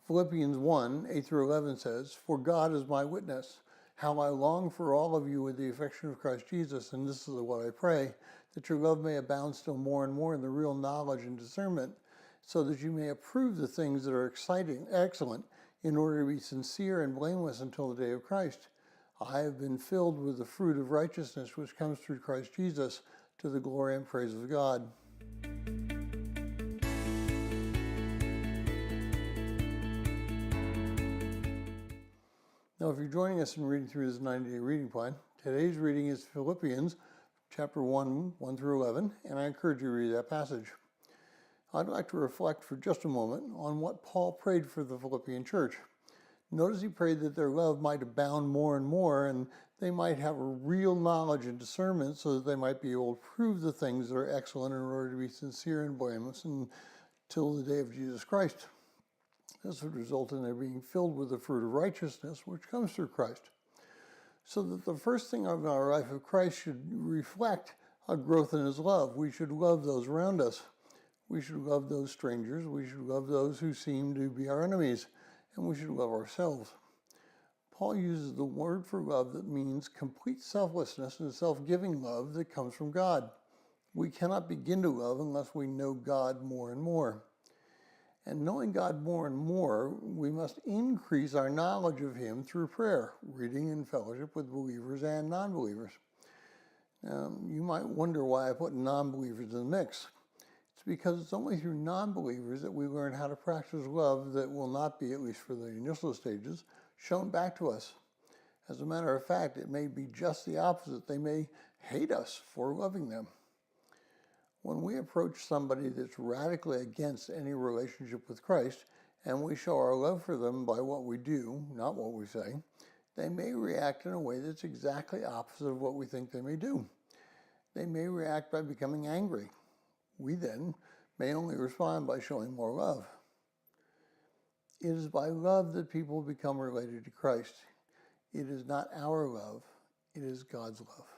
Philippians 1, 8 through 11 says, "For God is my witness, how I long for all of you with the affection of Christ Jesus, and this is what I pray, that your love may abound still more and more in the real knowledge and discernment, so that you may approve the things that are excellent, in order to be sincere and blameless until the day of Christ. I have been filled with the fruit of righteousness which comes through Christ Jesus, to the glory and praise of God." Now, if you're joining us in reading through this 90-day reading plan, today's reading is Philippians chapter 1, 1 through 11, and I encourage you to read that passage. I'd like to reflect for just a moment on what Paul prayed for the Philippian church. Notice he prayed that their love might abound more and more, and they might have a real knowledge and discernment so that they might be able to prove the things that are excellent in order to be sincere and blameless until the day of Jesus Christ. This would result in their being filled with the fruit of righteousness, which comes through Christ. So that the first thing of our life of Christ should reflect a growth in his love. We should love those around us. We should love those strangers. We should love those who seem to be our enemies. And we should love ourselves. Paul uses the word for love that means complete selflessness and self-giving love that comes from God. We cannot begin to love unless we know God more and more. And knowing God more and more, we must increase our knowledge of him through prayer, reading and fellowship with believers and non-believers. You might wonder why I put non-believers in the mix. It's because it's only through non-believers that we learn how to practice love that will not be, at least for the initial stages, shown back to us. As a matter of fact, it may be just the opposite. They may hate us for loving them. When we approach somebody that's radically against any relationship with Christ, and we show our love for them by what we do, not what we say, they may react in a way that's exactly opposite of what we think they may do. They may react by becoming angry. We then may only respond by showing more love. It is by love that people become related to Christ. It is not our love, it is God's love.